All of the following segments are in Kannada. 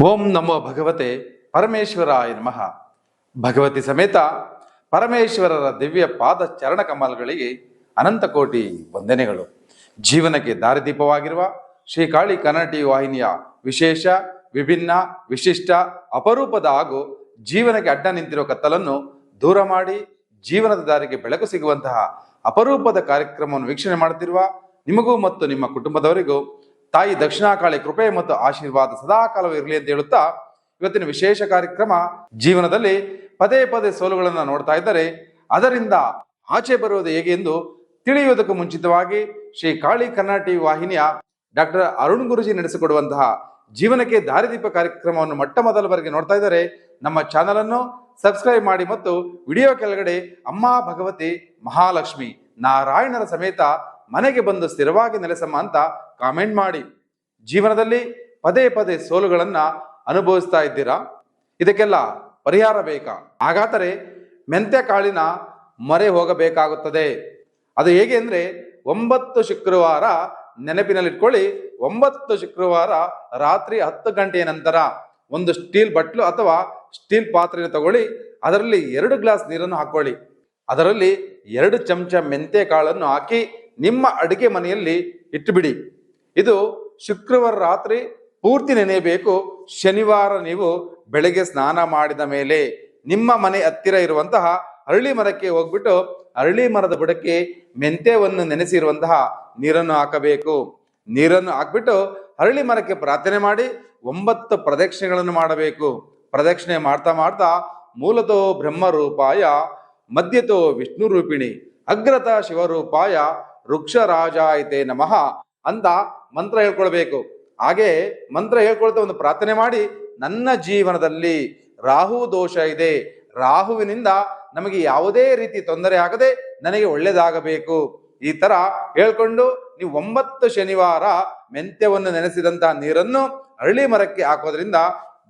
ಓಂ ನಮೋ ಭಗವತೆ ಪರಮೇಶ್ವರಾಯ ನಮಃ. ಭಗವತಿ ಸಮೇತ ಪರಮೇಶ್ವರರ ದಿವ್ಯ ಪಾದ ಚರಣ ಕಮಲಗಳಿಗೆ ಅನಂತ ಕೋಟಿ ವಂದನೆಗಳು. ಜೀವನಕ್ಕೆ ದಾರಿದೀಪವಾಗಿರುವ ಶ್ರೀ ಕಾಳಿ ಕನ್ನಡ ಟಿವಿ ವಾಹಿನಿಯ ವಿಶೇಷ, ವಿಭಿನ್ನ, ವಿಶಿಷ್ಟ, ಅಪರೂಪದ ಹಾಗೂ ಜೀವನಕ್ಕೆ ಅಡ್ಡ ನಿಂತಿರುವ ಕತ್ತಲನ್ನು ದೂರ ಮಾಡಿ ಜೀವನದ ದಾರಿಗೆ ಬೆಳಕು ಸಿಗುವಂತಹ ಅಪರೂಪದ ಕಾರ್ಯಕ್ರಮವನ್ನು ವೀಕ್ಷಣೆ ಮಾಡುತ್ತಿರುವ ನಿಮಗೂ ಮತ್ತು ನಿಮ್ಮ ಕುಟುಂಬದವರಿಗೂ ತಾಯಿ ದಕ್ಷಿಣಾಕಾಳಿ ಕೃಪೆ ಮತ್ತು ಆಶೀರ್ವಾದ ಸದಾಕಾಲವೂ ಇರಲಿ ಅಂತ ಹೇಳುತ್ತಾ, ಇವತ್ತಿನ ವಿಶೇಷ ಕಾರ್ಯಕ್ರಮ ಜೀವನದಲ್ಲಿ ಪದೇ ಪದೇ ಸೋಲುಗಳನ್ನು ನೋಡ್ತಾ ಇದ್ದರೆ ಅದರಿಂದ ಆಚೆ ಬರುವುದು ಹೇಗೆ ಎಂದು ತಿಳಿಯುವುದಕ್ಕೂ ಮುಂಚಿತವಾಗಿ ಶ್ರೀ ಕಾಳಿ ಕನ್ನಡ ಟಿವಿ ವಾಹಿನಿಯ ಡಾಕ್ಟರ್ ಅರುಣ್ ಗುರುಜಿ ನಡೆಸಿಕೊಡುವಂತಹ ಜೀವನಕ್ಕೆ ದಾರಿದೀಪ ಕಾರ್ಯಕ್ರಮವನ್ನು ಮೊಟ್ಟ ಮೊದಲ ಬಾರಿಗೆ ನೋಡ್ತಾ ಇದ್ದರೆ ನಮ್ಮ ಚಾನಲ್ ಅನ್ನು ಸಬ್ಸ್ಕ್ರೈಬ್ ಮಾಡಿ ಮತ್ತು ವಿಡಿಯೋ ಕೆಳಗಡೆ ಅಮ್ಮ ಭಗವತಿ ಮಹಾಲಕ್ಷ್ಮಿ ನಾರಾಯಣರ ಸಮೇತ ಮನೆಗೆ ಬಂದು ಸ್ಥಿರವಾಗಿ ನೆಲೆಸಮ್ಮ ಅಂತ ಕಾಮೆಂಟ್ ಮಾಡಿ. ಜೀವನದಲ್ಲಿ ಪದೇ ಪದೇ ಸೋಲುಗಳನ್ನ ಅನುಭವಿಸ್ತಾ ಇದ್ದೀರಾ? ಇದಕ್ಕೆಲ್ಲ ಪರಿಹಾರ ಬೇಕಾ? ಹಾಗಾದರೆ ಮೆಂತ್ಯ ಕಾಳಿನ ಮೊರೆ ಹೋಗಬೇಕಾಗುತ್ತದೆ. ಅದು ಹೇಗೆ ಅಂದ್ರೆ 9 ಶುಕ್ರವಾರ ನೆನಪಿನಲ್ಲಿಟ್ಕೊಳ್ಳಿ. 9 ಶುಕ್ರವಾರ ರಾತ್ರಿ 10 ಗಂಟೆಯ ನಂತರ ಒಂದು ಸ್ಟೀಲ್ ಬಟ್ಲು ಅಥವಾ ಸ್ಟೀಲ್ ಪಾತ್ರೆಯನ್ನು ತಗೊಳ್ಳಿ. ಅದರಲ್ಲಿ 2 ಗ್ಲಾಸ್ ನೀರನ್ನು ಹಾಕೊಳ್ಳಿ. ಅದರಲ್ಲಿ 2 ಚಮಚ ಮೆಂತ್ಯ ಕಾಳನ್ನು ಹಾಕಿ ನಿಮ್ಮ ಅಡುಗೆ ಮನೆಯಲ್ಲಿ ಇಟ್ಟುಬಿಡಿ. ಇದು ಶುಕ್ರವಾರ ರಾತ್ರಿ ಪೂರ್ತಿ ನೆನೆಯಬೇಕು. ಶನಿವಾರ ನೀವು ಬೆಳಗ್ಗೆ ಸ್ನಾನ ಮಾಡಿದ ಮೇಲೆ ನಿಮ್ಮ ಮನೆ ಹತ್ತಿರ ಇರುವಂತಹ ಅರಳಿ ಮರಕ್ಕೆ ಹೋಗ್ಬಿಟ್ಟು ಅರಳಿ ಮರದ ಬುಡಕ್ಕೆ ಮೆಂತ್ಯವನ್ನು ನೆನೆಸಿರುವಂತಹ ನೀರನ್ನು ಹಾಕಬೇಕು. ನೀರನ್ನು ಹಾಕ್ಬಿಟ್ಟು ಅರಳಿ ಮರಕ್ಕೆ ಪ್ರಾರ್ಥನೆ ಮಾಡಿ 9 ಪ್ರದಕ್ಷಿಣೆಗಳನ್ನು ಮಾಡಬೇಕು. ಪ್ರದಕ್ಷಿಣೆ ಮಾಡ್ತಾ ಮಾಡ್ತಾ ಮೂಲತೋ ಬ್ರಹ್ಮರೂಪಾಯ, ಮಧ್ಯತೋ ವಿಷ್ಣು ರೂಪಿಣಿ, ಅಗ್ರತ ಶಿವರೂಪಾಯ, ವೃಕ್ಷರಾಜಾಯಿತೆ ನಮಃ ಅಂತ ಮಂತ್ರ ಹೇಳ್ಕೊಳ್ಬೇಕು. ಹಾಗೆ ಮಂತ್ರ ಹೇಳ್ಕೊಳ್ತಾ ಒಂದು ಪ್ರಾರ್ಥನೆ ಮಾಡಿ, ನನ್ನ ಜೀವನದಲ್ಲಿ ರಾಹು ದೋಷ ಇದೆ, ರಾಹುವಿನಿಂದ ನಮಗೆ ಯಾವುದೇ ರೀತಿ ತೊಂದರೆ ಆಗದೆ ನನಗೆ ಒಳ್ಳೇದಾಗಬೇಕು. ಈ ತರ ಹೇಳ್ಕೊಂಡು ನೀವು 9 ಶನಿವಾರ ಮೆಂತ್ಯವನ್ನು ನೆನೆಸಿದಂತಹ ನೀರನ್ನು ಅರಳಿ ಮರಕ್ಕೆ ಹಾಕೋದ್ರಿಂದ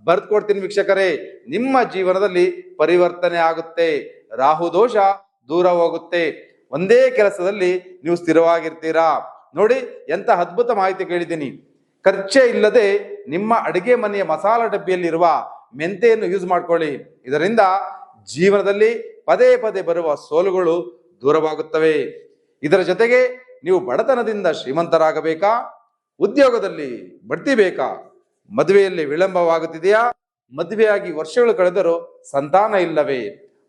ಬರ್ದ್ಕೊಡ್ತೀನಿ ವೀಕ್ಷಕರೇ, ನಿಮ್ಮ ಜೀವನದಲ್ಲಿ ಪರಿವರ್ತನೆ ಆಗುತ್ತೆ. ರಾಹು ದೋಷ ದೂರ ಹೋಗುತ್ತೆ. ಒಂದೇ ಕೆಲಸದಲ್ಲಿ ನೀವು ಸ್ಥಿರವಾಗಿರ್ತೀರಾ. ನೋಡಿ ಎಂತ ಅದ್ಭುತ ಮಾಹಿತಿ ಕೇಳಿದ್ದೀನಿ. ಖರ್ಚೇ ಇಲ್ಲದೆ ನಿಮ್ಮ ಅಡಿಗೆ ಮನೆಯ ಮಸಾಲ ಡಬ್ಬಿಯಲ್ಲಿರುವ ಮೆಂತೆಯನ್ನು ಯೂಸ್ ಮಾಡ್ಕೊಳ್ಳಿ. ಇದರಿಂದ ಜೀವನದಲ್ಲಿ ಪದೇ ಪದೇ ಬರುವ ಸೋಲುಗಳು ದೂರವಾಗುತ್ತವೆ. ಇದರ ಜೊತೆಗೆ ನೀವು ಬಡತನದಿಂದ ಶ್ರೀಮಂತರಾಗಬೇಕಾ? ಉದ್ಯೋಗದಲ್ಲಿ ಬಡ್ತಿ ಬೇಕಾ? ಮದುವೆಯಲ್ಲಿ ವಿಳಂಬವಾಗುತ್ತಿದೆಯಾ? ಮದುವೆಯಾಗಿ ವರ್ಷಗಳು ಕಳೆದರೂ ಸಂತಾನ ಇಲ್ಲವೇ?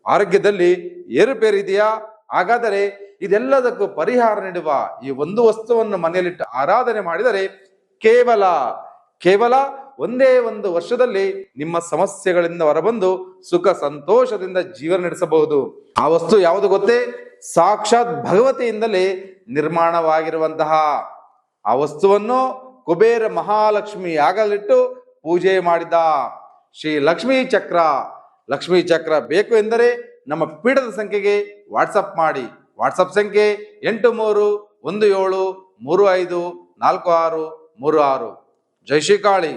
ಆರೋಗ್ಯದಲ್ಲಿ ಏರುಪೇರಿದೆಯಾ? ಹಾಗಾದರೆ ಇದೆಲ್ಲದಕ್ಕೂ ಪರಿಹಾರ ನೀಡುವ ಈ ಒಂದು ವಸ್ತುವನ್ನು ಮನೆಯಲ್ಲಿಟ್ಟು ಆರಾಧನೆ ಮಾಡಿದರೆ ಕೇವಲ ಒಂದೇ ಒಂದು ವರ್ಷದಲ್ಲಿ ನಿಮ್ಮ ಸಮಸ್ಯೆಗಳಿಂದ ಹೊರಬಂದು ಸುಖ ಸಂತೋಷದಿಂದ ಜೀವನ ನಡೆಸಬಹುದು. ಆ ವಸ್ತು ಯಾವುದು ಗೊತ್ತೇ? ಸಾಕ್ಷಾತ್ ಭಗವತಿಯಿಂದಲೇ ನಿರ್ಮಾಣವಾಗಿರುವಂತಹ ಆ ವಸ್ತುವನ್ನು ಕುಬೇರ ಮಹಾಲಕ್ಷ್ಮಿ ಯಾಗಲಿಟ್ಟು ಪೂಜೆ ಮಾಡಿದ ಶ್ರೀ ಲಕ್ಷ್ಮೀ ಚಕ್ರ. ಲಕ್ಷ್ಮೀ ಚಕ್ರ ಬೇಕು ಎಂದರೆ ನಮ್ಮ ಪೀಠದ ಸಂಖ್ಯೆಗೆ ವಾಟ್ಸಪ್ ಮಾಡಿ. ವಾಟ್ಸಪ್ ಸಂಖ್ಯೆ 8317354636. ಜೈ ಶ್ರೀ ಕಾಳಿ.